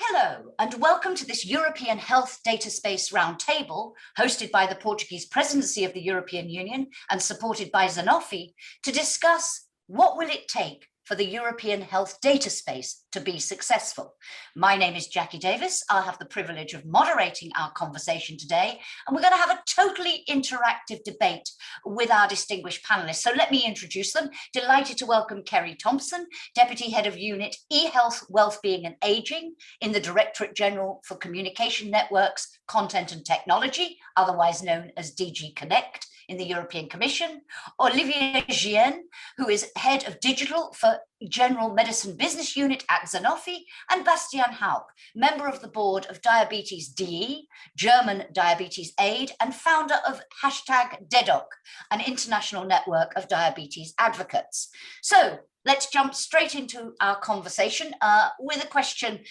Hello, and welcome to this European Health Data Space Roundtable, hosted by the Portuguese Presidency of the European Union and supported by Sanofi, to discuss what will it take for the European Health Data Space to be successful. My name is Jacki Davis. I'll have the privilege of moderating our conversation today, and we're going to have a totally interactive debate with our distinguished panelists. So let me introduce them. Delighted to welcome Ceri Thompson, Deputy Head of Unit eHealth, Wellbeing and Aging in the Directorate General for Communication Networks, Content and Technology, otherwise known as DG Connect in the European Commission. Olivier Gien, who is Head of Digital for General Medicine Business Unit at Sanofi, and Bastian Hauck, member of the board of Diabetes DE, German Diabetes Aid, and founder of #DEDOC, an international network of diabetes advocates. So let's jump straight into our conversation with a question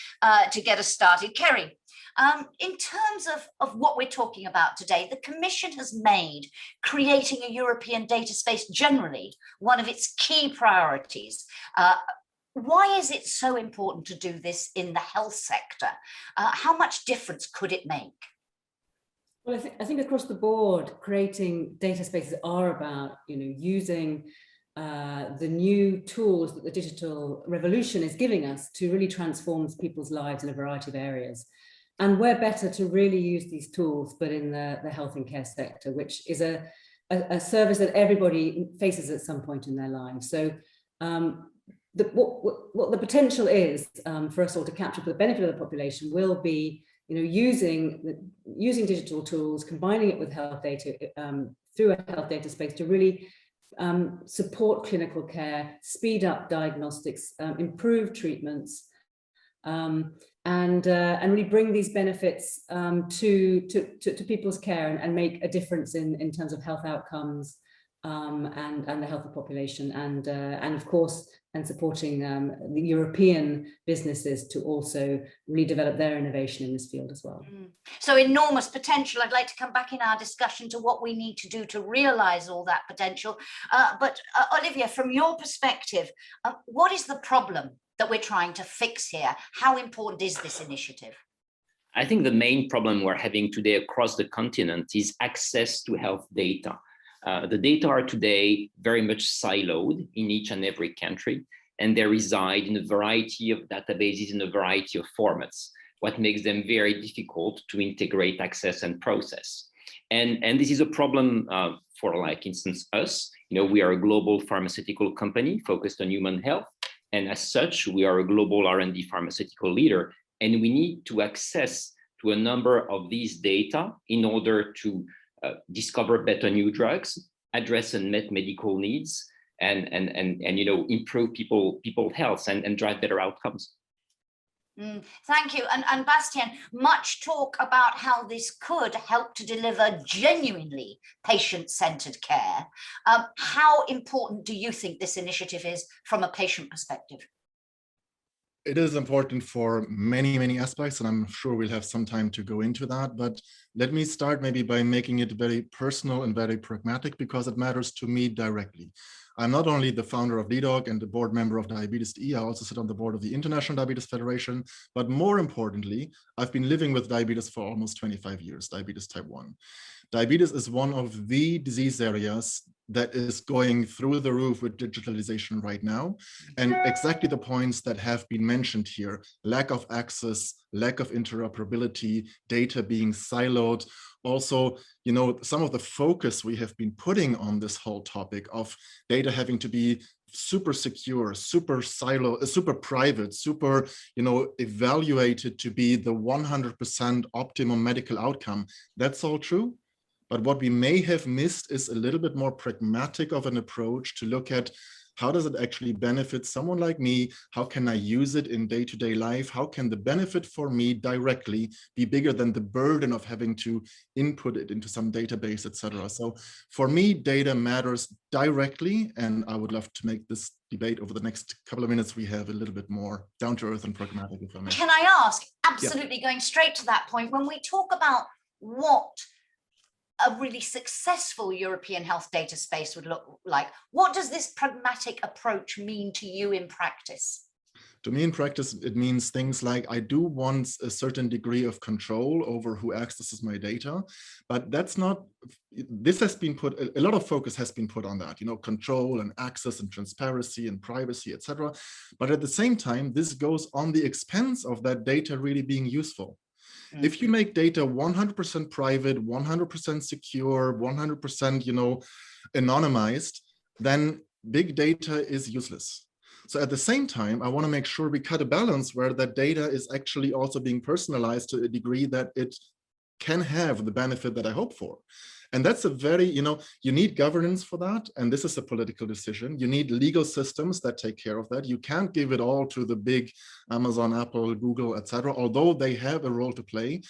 to get us started. Ceri, in terms of what we're talking about today, the Commission has made creating a European data space generally one of its key priorities. Why is it so important to do this in the health sector? How much difference could it make? Well, I think across the board, creating data spaces are about, using the new tools that the digital revolution is giving us to really transform people's lives in a variety of areas. And where better to really use these tools, but in the health and care sector, which is a service that everybody faces at some point in their lives. So what the potential is for us all to capture for the benefit of the population will be, using digital tools, combining it with health data through a health data space to really support clinical care, speed up diagnostics, improve treatments, and really bring these benefits to people's care and make a difference in terms of health outcomes and the health of the population, and of course, and supporting the European businesses to also really develop their innovation in this field as well. So enormous potential. I'd like to come back in our discussion to what we need to do to realize all that potential. But Olivier, from your perspective, what is the problem that we're trying to fix here? How important is this initiative? I think the main problem we're having today across the continent is access to health data. The data are today very much siloed in each and every country, and they reside in a variety of databases in a variety of formats, what makes them very difficult to integrate, access, and process. And this is a problem for, like, instance, us. We are a global pharmaceutical company focused on human health. And as such, we are a global R&D pharmaceutical leader, and we need to access to a number of these data in order to discover better new drugs, address unmet medical needs, and improve people's health and drive better outcomes. Thank you. And Bastian, much talk about how this could help to deliver genuinely patient-centered care. How important do you think this initiative is from a patient perspective? It is important for many, many aspects, and I'm sure we'll have some time to go into that. But let me start maybe by making it very personal and very pragmatic, because it matters to me directly. I'm not only the founder of DEDOC and the board member of Diabetes DE, I also sit on the board of the International Diabetes Federation. But more importantly, I've been living with diabetes for almost 25 years, diabetes type 1. Diabetes is one of the disease areas that is going through the roof with digitalization right now. And exactly the points that have been mentioned here: lack of access, lack of interoperability, data being siloed. Also, some of the focus we have been putting on this whole topic of data having to be super secure, super super private, super, evaluated to be the 100% optimum medical outcome. That's all true. But what we may have missed is a little bit more pragmatic of an approach to look at how does it actually benefit someone like me? How can I use it in day-to-day life? How can the benefit for me directly be bigger than the burden of having to input it into some database, etc.? So for me, data matters directly, and I would love to make this debate over the next couple of minutes we have a little bit more down to earth and pragmatic, if I may. Can I ask, absolutely, going straight to that point, when we talk about what a really successful European health data space would look like, what does this pragmatic approach mean to you in practice? To me, in practice, it means things like I do want a certain degree of control over who accesses my data, but that's not, this has been put, a lot of focus has been put on that, you know, control and access and transparency and privacy, etc. But at the same time, this goes on the expense of that data really being useful. If you make data 100% private, 100% secure, 100%, you know, anonymized, then big data is useless. So at the same time, I want to make sure we cut a balance where that data is actually also being personalized to a degree that it can have the benefit that I hope for. And that's a very, you know, you need governance for that. And this is a political decision. You need legal systems that take care of that. You can't give it all to the big Amazon, Apple, Google, etc., although they have a role to play.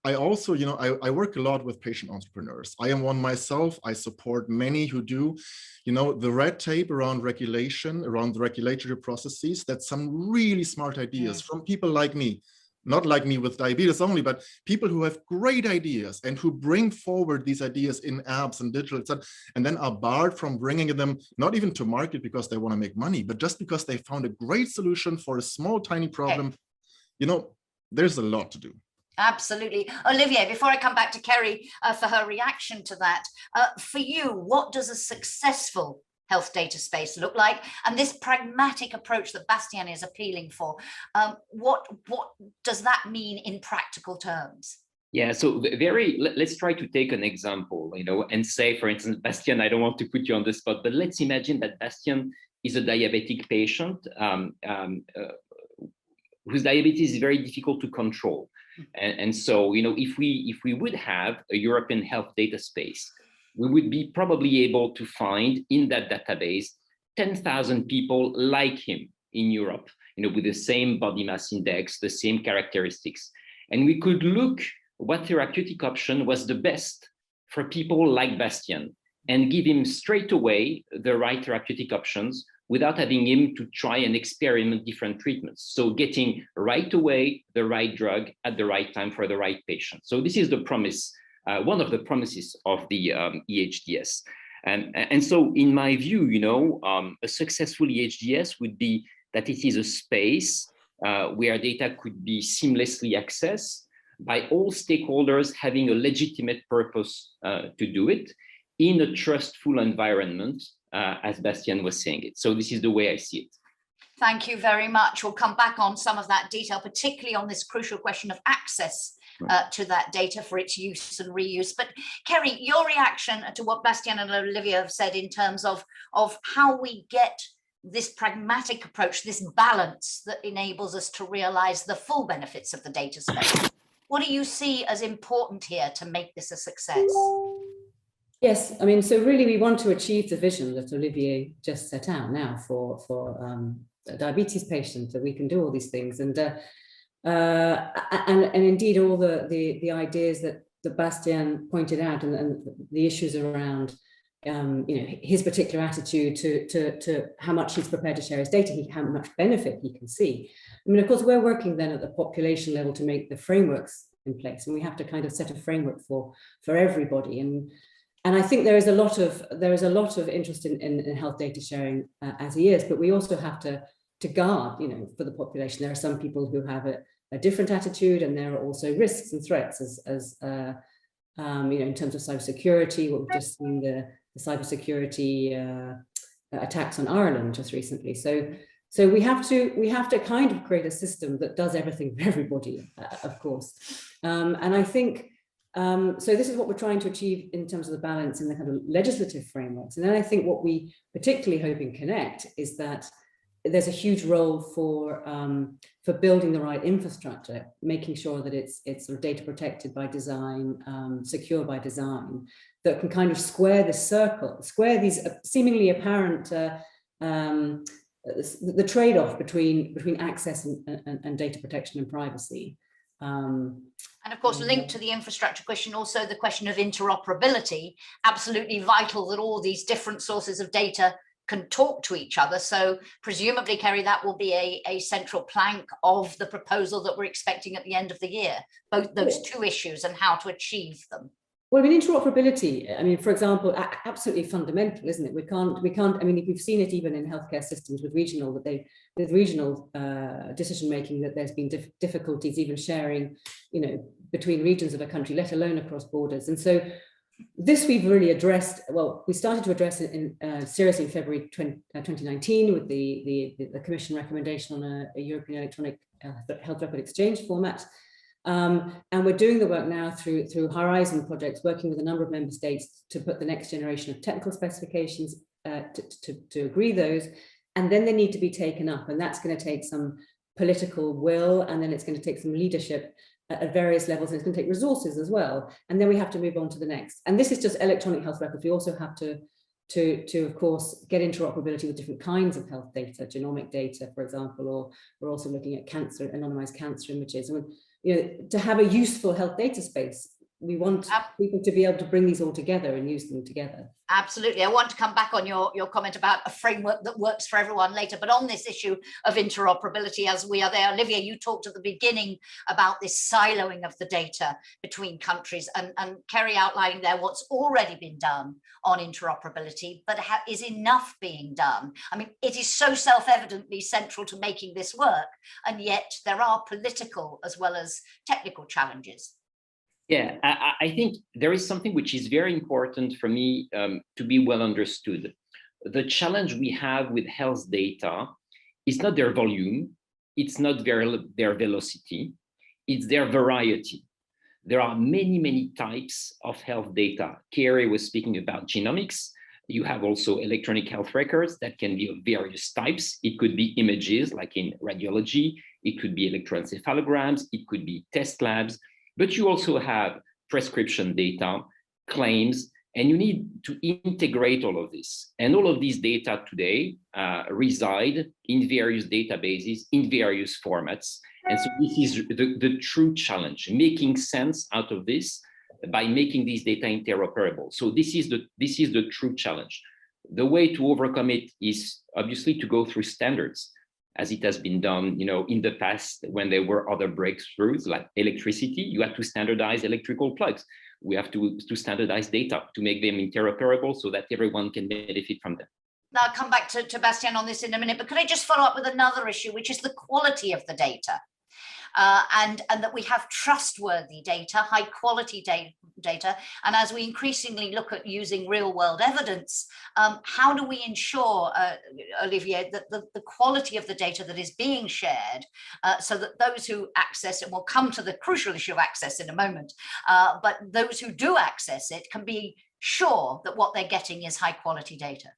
I also, you know, I work a lot with patient entrepreneurs. I am one myself. I support many who do. You know, the red tape around regulation, around the regulatory processes, that's some really smart ideas from people like me. Not like me with diabetes only, but people who have great ideas and who bring forward these ideas in apps and digital, etc., and then are barred from bringing them, not even to market because they want to make money, but just because they found a great solution for a small, tiny problem. You know, there's a lot to do. Absolutely. Olivier, before I come back to Ceri for her reaction to that, for you, what does a successful health data space look like? And this pragmatic approach that Bastian is appealing for, what does that mean in practical terms? Yeah, so let's try to take an example, you know, and say, for instance, Bastian, I don't want to put you on the spot, but let's imagine that Bastian is a diabetic patient whose diabetes is very difficult to control. And so, you know, if we would have a European health data space, we would be probably able to find in that database 10,000 people like him in Europe, you know, with the same body mass index, the same characteristics. And we could look what therapeutic option was the best for people like Bastian and give him straight away the right therapeutic options without having him to try and experiment different treatments. So getting right away the right drug at the right time for the right patient. So this is the promise, one of the promises of the eHDS. And so in my view, you know, a successful eHDS would be that it is a space where data could be seamlessly accessed by all stakeholders having a legitimate purpose to do it in a trustful environment, as Bastian was saying it. So this is the way I see it. Thank you very much. We'll come back on some of that detail, particularly on this crucial question of access to that data for its use and reuse. But Ceri, your reaction to what Bastian and Olivier have said in terms of how we get this pragmatic approach, this balance that enables us to realize the full benefits of the data space. What do you see as important here to make this a success? Yes, I mean, so really we want to achieve the vision that Olivier just set out now for a diabetes patient, that we can do all these things. And indeed all the ideas that Bastian pointed out and the issues around you know, his particular attitude to how much he's prepared to share his data, how much benefit he can see. I mean, of course, we're working then at the population level to make the frameworks in place, and we have to kind of set a framework for everybody. And I think there is a lot of interest in health data sharing as he is, but we also have to guard, you know, for the population. There are some people who have a different attitude, and there are also risks and threats as you know, in terms of cybersecurity. What we've just seen, the cybersecurity attacks on Ireland just recently. So we have to kind of create a system that does everything for everybody, of course. And I think so this is what we're trying to achieve in terms of the balance in the kind of legislative frameworks. And then I think what we particularly hope in Connect is that there's a huge role for building the right infrastructure, making sure that it's sort of data protected by design, secure by design, that can kind of square this circle, square these seemingly apparent the trade-off between access and data protection and privacy. And of course, linked to the infrastructure question, also the question of interoperability, absolutely vital that all these different sources of data can talk to each other. So presumably, Ceri, that will be a central plank of the proposal that we're expecting at the end of the year, both those two issues and how to achieve them. Well, I mean, interoperability, I mean, for example, absolutely fundamental, isn't it? We can't, I mean, we've seen it even in healthcare systems with regional, decision-making, that there's been difficulties even sharing, you know, between regions of a country, let alone across borders. And so this we've really addressed, well, we started to address it seriously in February 2019 with the Commission recommendation on a European electronic health record exchange format. And we're doing the work now through Horizon projects, working with a number of member states to put the next generation of technical specifications to agree those, and then they need to be taken up, and that's going to take some political will, and then it's going to take some leadership at various levels, and it's going to take resources as well, and then we have to move on to the next. And this is just electronic health records. We also have to of course get interoperability with different kinds of health data, genomic data, for example, or we're also looking at cancer, anonymized cancer images. And you know, to have a useful health data space, we want people to be able to bring these all together and use them together. Absolutely. I want to come back on your comment about a framework that works for everyone later, but on this issue of interoperability, as we are there, Olivier, you talked at the beginning about this siloing of the data between countries, and Ceri outlining there what's already been done on interoperability, but is enough being done? I mean, it is so self-evidently central to making this work, and yet there are political as well as technical challenges. Yeah, I think there is something which is very important for me to be well understood. The challenge we have with health data is not their volume, it's not their velocity, it's their variety. There are many types of health data. Ceri was speaking about genomics. You have also electronic health records that can be of various types. It could be images, like in radiology. It could be electroencephalograms. It could be test labs. But you also have prescription data, claims, and you need to integrate all of this. And all of these data today reside in various databases, in various formats. And so this is the true challenge, making sense out of this by making these data interoperable. So this is the true challenge. The way to overcome it is obviously to go through standards, as it has been done, you know, in the past when there were other breakthroughs like electricity. You had to standardize electrical plugs. We have to standardize data to make them interoperable so that everyone can benefit from them. Now I'll come back to Bastian on this in a minute, but could I just follow up with another issue, which is the quality of the data? And that we have trustworthy data, high quality data. And as we increasingly look at using real world evidence, how do we ensure, Olivier, that the quality of the data that is being shared, so that those who access it, we'll come to the crucial issue of access in a moment, but those who do access it can be sure that what they're getting is high quality data?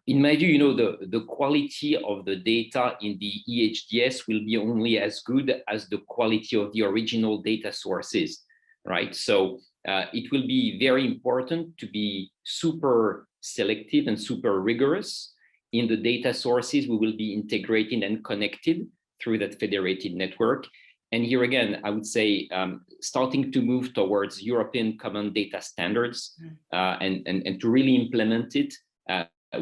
In my view, you know, the quality of the data in the EHDS will be only as good as the quality of the original data sources, right? So it will be very important to be super selective and super rigorous in the data sources we will be integrating and connected through that federated network. And here again, I would say starting to move towards European common data standards and to really implement it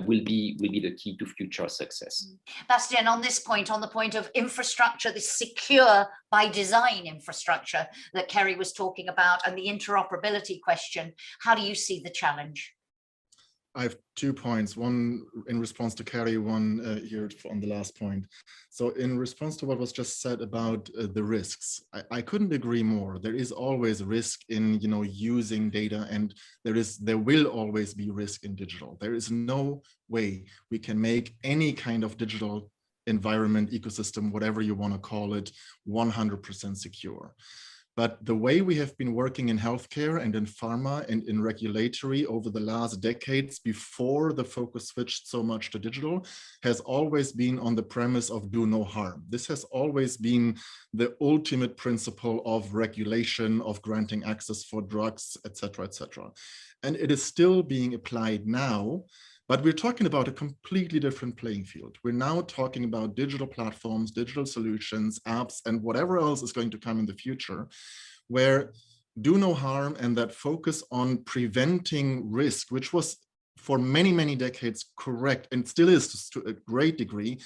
will be the key to future success. Bastian, on this point, on the point of infrastructure, this secure by design infrastructure that Ceri was talking about, and the interoperability question, how do you see the challenge? I have 2 points, one in response to Ceri, one here on the last point. So in response to what was just said about the risks, I couldn't agree more. There is always risk in, you know, using data, and there will always be risk in digital. There is no way we can make any kind of digital environment, ecosystem, whatever you want to call it, 100% secure. But the way we have been working in healthcare and in pharma and in regulatory over the last decades before the focus switched so much to digital has always been on the premise of do no harm. This has always been the ultimate principle of regulation, of granting access for drugs, etc., etc. And it is still being applied now. But we're talking about a completely different playing field. We're now talking about digital platforms, digital solutions, apps, and whatever else is going to come in the future, where do no harm and that focus on preventing risk, which was for many, many decades correct, and still is to a great degree,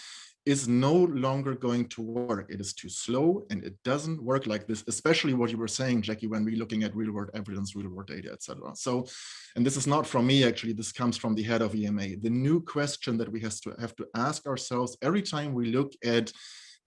is no longer going to work. It is too slow and it doesn't work like this, especially what you were saying, Jacki, when we're looking at real world evidence, real world data, etc. So, and this is not from me, actually, this comes from the head of EMA. The new question that we have to ask ourselves every time we look at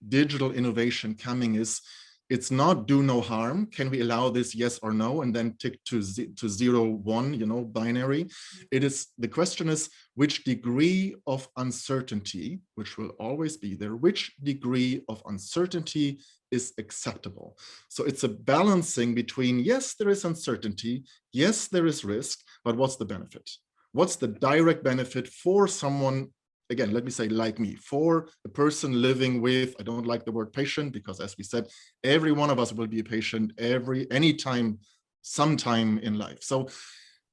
digital innovation coming is, it's not do no harm. Can we allow this, yes or no? And then tick to 0, 1, you know, binary. It is, the question is, which degree of uncertainty, which will always be there, which degree of uncertainty is acceptable? So it's a balancing between, yes, there is uncertainty, yes, there is risk, but what's the benefit? What's the direct benefit for someone, again, let me say like me, for a person living with, I don't like the word patient, because as we said, every one of us will be a patient anytime, sometime in life. So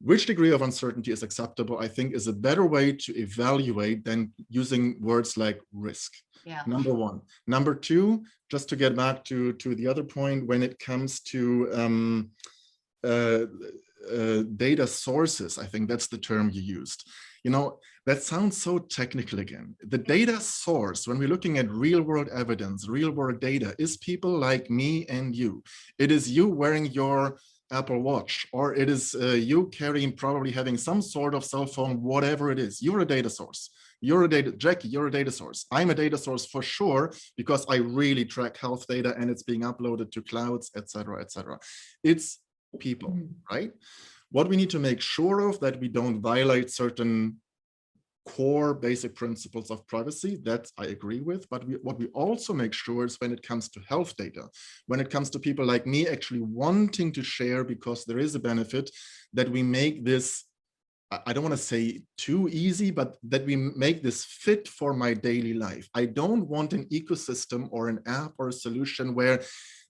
which degree of uncertainty is acceptable, I think, is a better way to evaluate than using words like risk. Yeah. Number one. Number two, just to get back to the other point, when it comes to data sources, I think that's the term you used. You know, that sounds so technical again. The data source, when we're looking at real world evidence, real world data, is people like me and you. It is you wearing your Apple Watch, or it is you carrying, probably having some sort of cell phone, whatever it is. You're a data source. You're a data, Jacki, you're a data source. I'm a data source for sure, because I really track health data and it's being uploaded to clouds, etc., etc. It's people, right? What we need to make sure of, that we don't violate certain core basic principles of privacy, that I agree with, but what we also make sure is, when it comes to health data, when it comes to people like me actually wanting to share because there is a benefit, that we make this, I don't want to say too easy, but that we make this fit for my daily life. I don't want an ecosystem or an app or a solution where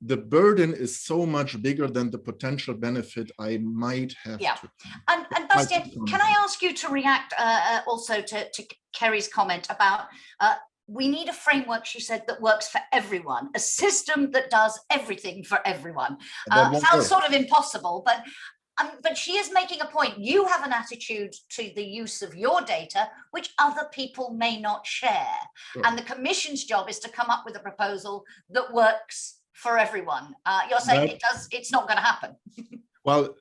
the burden is so much bigger than the potential benefit I might have. Yeah. To. And Bastian, can I ask you to react also to Ceri's comment about we need a framework, she said, that works for everyone, a system that does everything for everyone. Sounds sort of impossible, but she is making a point. You have an attitude to the use of your data, which other people may not share. Sure. And the Commission's job is to come up with a proposal that works for everyone. You're saying it's not going to happen. Well,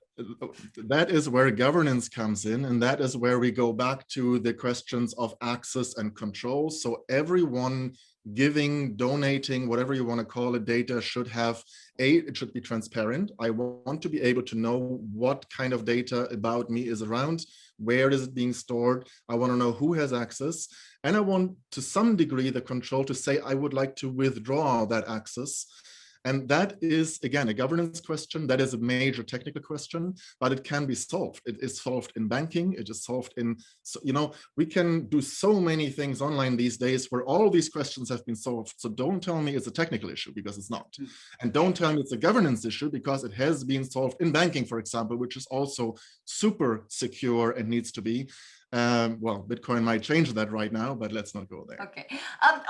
that is where governance comes in, and that is where we go back to the questions of access and control. So everyone giving, donating, whatever you want to call it, data should have, it should be transparent. I want to be able to know what kind of data about me is around, where is it being stored. I want to know who has access. And I want, to some degree, the control to say, I would like to withdraw that access. And that is, again, a governance question. That is a major technical question, but it can be solved. It is solved in banking. It is solved in, you know, we can do so many things online these days where all these questions have been solved. So don't tell me it's a technical issue, because it's not. And don't tell me it's a governance issue, because it has been solved in banking, for example, which is also super secure and needs to be. Well, Bitcoin might change that right now, but let's not go there. Okay.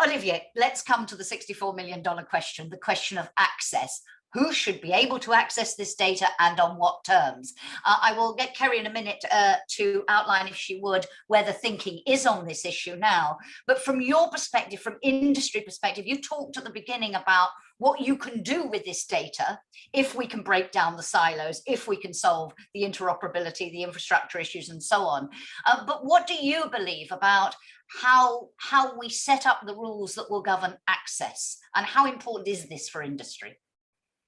Olivier, let's come to the $64 million question, the question of access. Who should be able to access this data and on what terms? I will get Ceri in a minute to outline, if she would, where the thinking is on this issue now. But from your perspective, from industry perspective, you talked at the beginning about what you can do with this data if we can break down the silos, if we can solve the interoperability, the infrastructure issues, and so on. But what do you believe about how we set up the rules that will govern access, and how important is this for industry?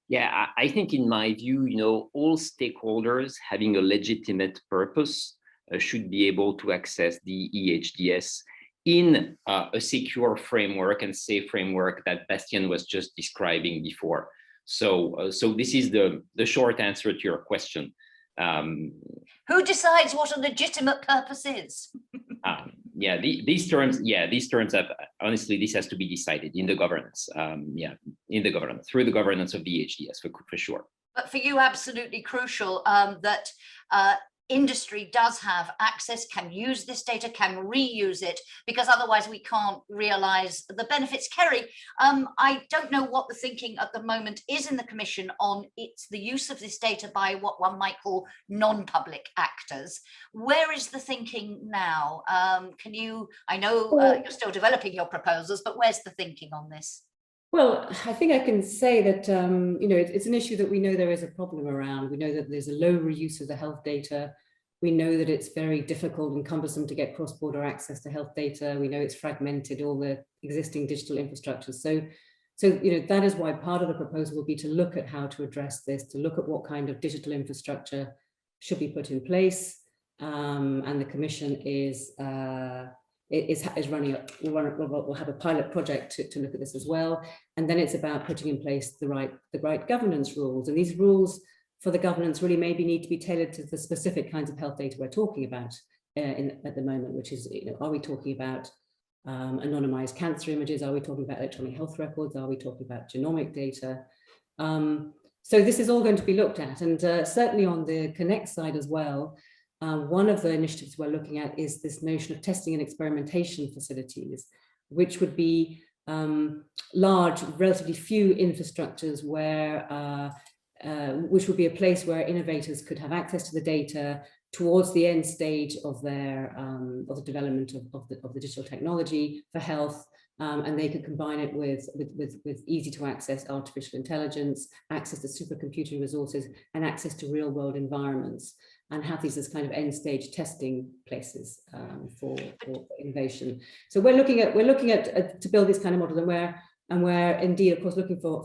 Yeah, I think, in my view, you know, all stakeholders having a legitimate purpose should be able to access the eHDS in a secure framework and safe framework that Bastian was just describing before. So this is the short answer to your question. Who decides what a legitimate purpose is? Yeah, these terms have, honestly, this has to be decided in the governance. In the governance, through the governance of the eHDS, for sure. But for you, absolutely crucial that industry does have access, can use this data, can reuse it, because otherwise we can't realize the benefits. Ceri, I don't know what the thinking at the moment is in the Commission on the use of this data by what one might call non-public actors. Where is the thinking now? Can you, I know you're still developing your proposals, but where's the thinking on this? Well, I think I can say that, it's an issue that we know there is a problem around. We know that there's a low reuse of the health data. We know that it's very difficult and cumbersome to get cross-border access to health data. We know it's fragmented, all the existing digital infrastructures. So that is why part of the proposal will be to look at how to address this, to look at what kind of digital infrastructure should be put in place. And the Commission is running we'll have a pilot project to look at this as well. And then it's about putting in place the right governance rules. And these rules for the governance really maybe need to be tailored to the specific kinds of health data we're talking about at the moment, which is, are we talking about anonymized cancer images? Are we talking about electronic health records? Are we talking about genomic data? So this is all going to be looked at. And certainly on the Connect side as well, one of the initiatives we're looking at is this notion of testing and experimentation facilities, which would be large, relatively few infrastructures where, which would be a place where innovators could have access to the data towards the end stage of their of the development of the digital technology for health, and they could combine it with easy to access artificial intelligence, access to supercomputing resources, and access to real world environments, and have these as kind of end stage testing places for innovation. So we're looking at to build this kind of model, and we're indeed, of course, looking for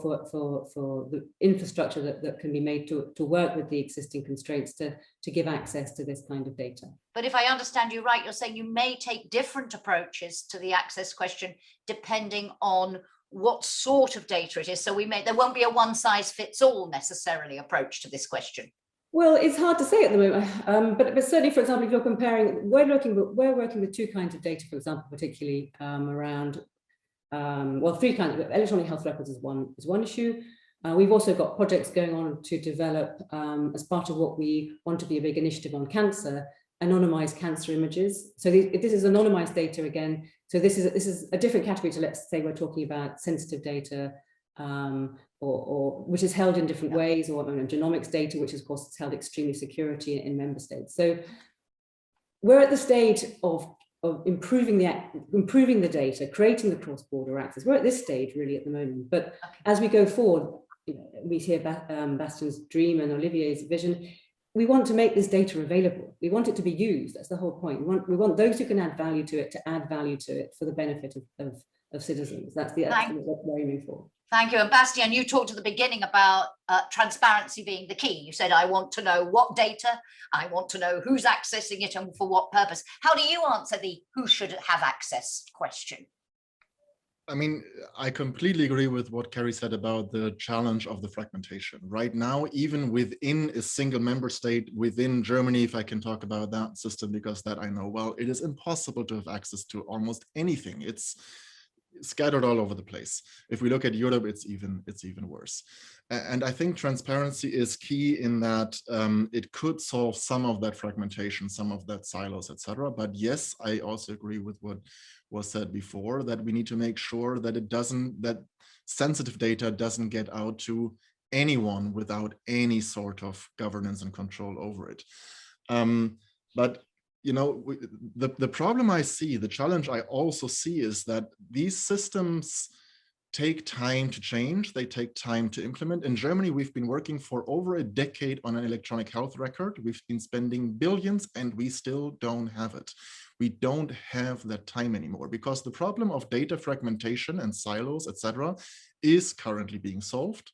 the infrastructure that can be made to work with the existing constraints to give access to this kind of data. But if I understand you right, you're saying you may take different approaches to the access question depending on what sort of data it is. So there won't be a one size fits all necessarily approach to this question. Well, it's hard to say at the moment, but certainly, for example, if you're comparing, we're working with two kinds of data, for example, particularly around, well, three kinds. Electronic health records is one issue. We've also got projects going on to develop, as part of what we want to be a big initiative on cancer, anonymized cancer images. So this is anonymized data again. So this is a different category to, let's say, we're talking about sensitive data, or which is held in different ways, or genomics data, which of course is held extremely security in member states. So we're at the stage of improving the data, creating the cross-border access. We're at this stage really at the moment, but as we go forward, we hear Bastian's dream and Olivier's vision. We want to make this data available. We want it to be used. That's the whole point. We want those who can add value to it to add value to it for the benefit of citizens. That's what we're aiming for. Thank you. And Bastian, you talked at the beginning about transparency being the key. You said, I want to know what data, I want to know who's accessing it and for what purpose. How do you answer the who should have access question? I mean, I completely agree with what Ceri said about the challenge of the fragmentation. Right now, even within a single member state, within Germany, if I can talk about that system, because that I know well, it is impossible to have access to almost anything. It's scattered all over the place. If we look at Europe, it's even worse. And I think transparency is key in that it could solve some of that fragmentation, some of that silos, etc. But yes, I also agree with what was said before, that we need to make sure that that sensitive data doesn't get out to anyone without any sort of governance and control over it. But the problem I see, the challenge I also see, is that these systems take time to change. They take time to implement. In Germany, we've been working for over a decade on an electronic health record. We've been spending billions and we still don't have it. We don't have that time anymore because the problem of data fragmentation and silos, etc., is currently being solved.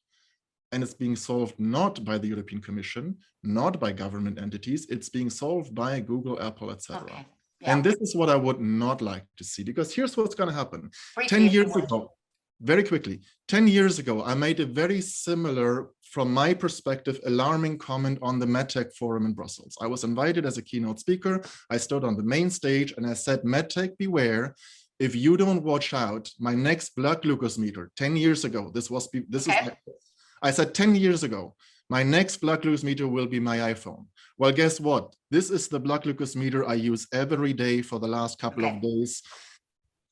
And it's being solved not by the European Commission, not by government entities. It's being solved by Google, Apple, etc. Okay. Yeah. And this is what I would not like to see, because here's what's going to happen. 10 years ago, very quickly, 10 years ago, I made a very similar, from my perspective, alarming comment on the MedTech Forum in Brussels. I was invited as a keynote speaker. I stood on the main stage and I said, MedTech, beware. If you don't watch out, my next blood glucose meter, 10 years ago, I said 10 years ago, my next blood glucose meter will be my iPhone. Well, guess what? This is the blood glucose meter I use every day for the last couple of days.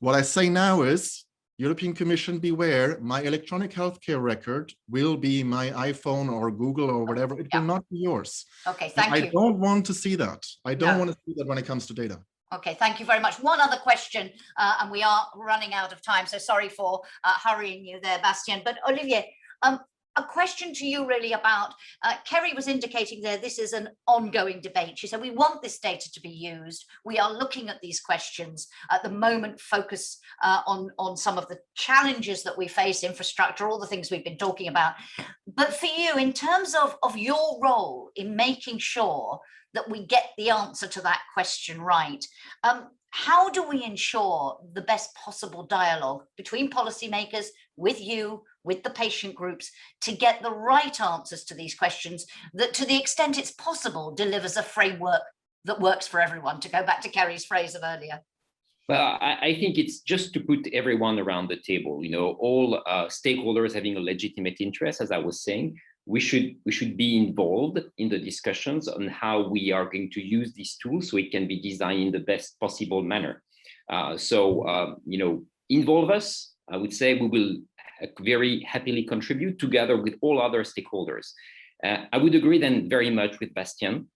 What I say now is, European Commission, beware, my electronic healthcare record will be my iPhone or Google or whatever. It will not be yours. Okay, thank you. I don't want to see that. I don't want to see that when it comes to data. Okay, thank you very much. One other question, and we are running out of time, so sorry for hurrying you there, Bastian. But Olivier, a question to you really about, Ceri was indicating there, this is an ongoing debate. She said, we want this data to be used. We are looking at these questions at the moment, focus on some of the challenges that we face, infrastructure, all the things we've been talking about. But for you, in terms of your role in making sure that we get the answer to that question right, how do we ensure the best possible dialogue between policymakers, with you, with the patient groups, to get the right answers to these questions that, to the extent it's possible, delivers a framework that works for everyone, to go back to Ceri's phrase of earlier? Well, I think it's just to put everyone around the table, all stakeholders having a legitimate interest, as I was saying. We should be involved in the discussions on how we are going to use these tools so it can be designed in the best possible manner. Involve us. I would say we will very happily contribute together with all other stakeholders. I would agree then very much with Bastian.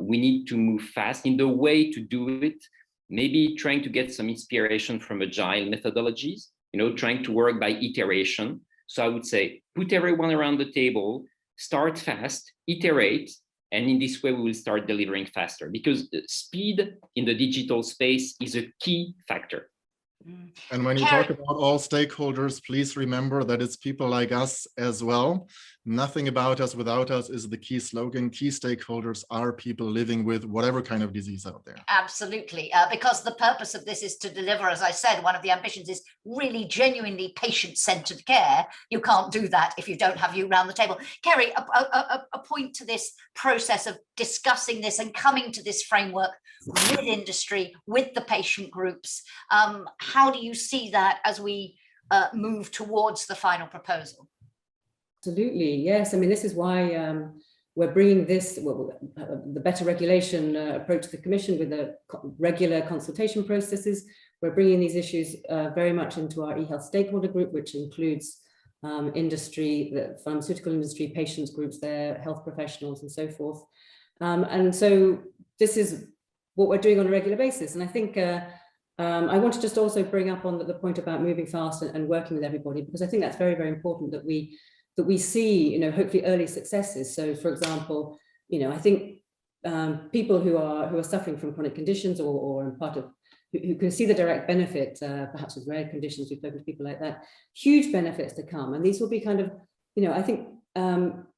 We need to move fast in the way to do it, maybe trying to get some inspiration from agile methodologies, trying to work by iteration. So I would say, put everyone around the table, start fast, iterate, and in this way, we will start delivering faster, because speed in the digital space is a key factor. And when you talk about all stakeholders, please remember that it's people like us as well. Nothing about us without us is the key slogan. Key stakeholders are people living with whatever kind of disease out there. Absolutely, because the purpose of this is to deliver, as I said, one of the ambitions is really genuinely patient-centered care. You can't do that if you don't have you around the table. Ceri, a point to this process of discussing this and coming to this framework with industry, with the patient groups. How do you see that as we move towards the final proposal? Absolutely, yes. I mean, this is why we're bringing the better regulation approach to the Commission with the regular consultation processes. We're bringing these issues very much into our eHealth stakeholder group, which includes industry, the pharmaceutical industry, patients groups there, health professionals, and so forth. And so this is what we're doing on a regular basis. And I think I want to just also bring up on the point about moving fast and working with everybody, because I think that's very, very important that we see, hopefully early successes. So, for example, I think people who are suffering from chronic conditions or part of who can see the direct benefit, perhaps with rare conditions, we've spoken to people like that, huge benefits to come. And these will be kind of, I think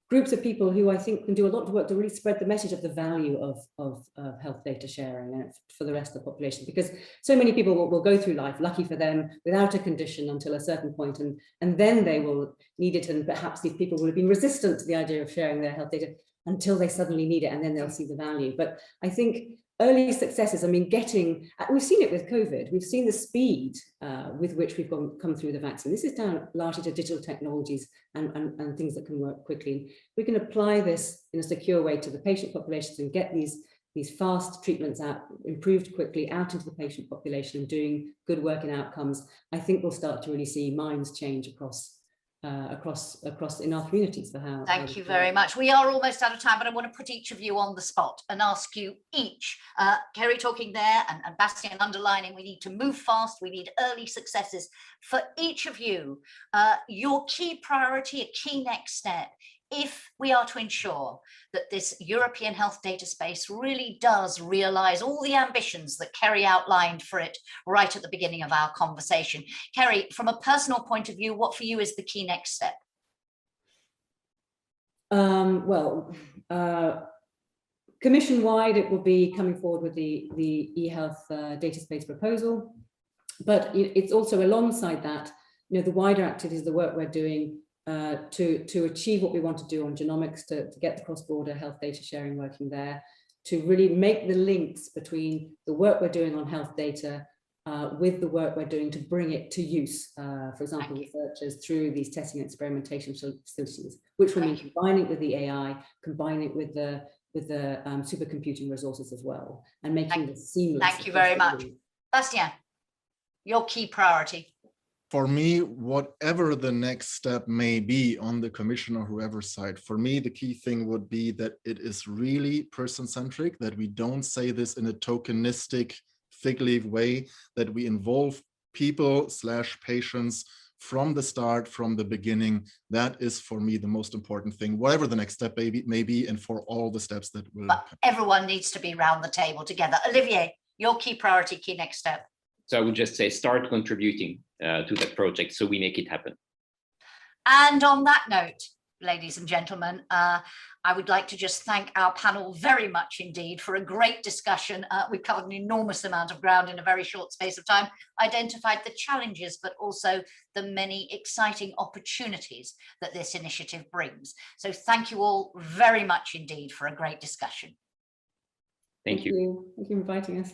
groups of people who I think can do a lot of work to really spread the message of the value of health data sharing for the rest of the population, because so many people will go through life, lucky for them, without a condition until a certain point, and then they will need it, and perhaps these people will have been resistant to the idea of sharing their health data until they suddenly need it, and then they'll see the value. But I think early successes, I mean, we've seen it with COVID, we've seen the speed with which we've come through the vaccine. This is down largely to digital technologies and things that can work quickly. We can apply this in a secure way to the patient populations and get these fast treatments out, improved quickly out into the patient population and doing good work and outcomes. I think we'll start to really see minds change across in our communities for how. Thank you very much. We are almost out of time, but I want to put each of you on the spot and ask you each, Ceri talking there and Bastian underlining, we need to move fast, we need early successes. For each of you, your key priority, a key next step, if we are to ensure that this European health data space really does realize all the ambitions that Ceri outlined for it right at the beginning of our conversation. Ceri, from a personal point of view, what for you is the key next step? Commission-wide, it will be coming forward with the eHealth data space proposal, but it's also alongside that, the wider activities, the work we're doing to achieve what we want to do on genomics, to get the cross-border health data sharing working there, to really make the links between the work we're doing on health data with the work we're doing to bring it to use, for example, researchers through these testing and experimentation facilities, which will mean combining it with the AI, combining it with the with the supercomputing resources as well, and making this seamless. Thank you very much. Bastian, your key priority. For me, whatever the next step may be on the commission or whoever's side, for me, the key thing would be that it is really person-centric, that we don't say this in a tokenistic fig leaf way, that we involve people / patients from the start, from the beginning. That is for me the most important thing, whatever the next step may be, and for all the steps that will But everyone needs to be round the table together. Olivier, your key priority, key next step. So I would just say start contributing to that project so we make it happen. And on that note, ladies and gentlemen, I would like to just thank our panel very much indeed for a great discussion. We covered an enormous amount of ground in a very short space of time, identified the challenges, but also the many exciting opportunities that this initiative brings. So thank you all very much indeed for a great discussion. Thank you. Thank you for inviting us.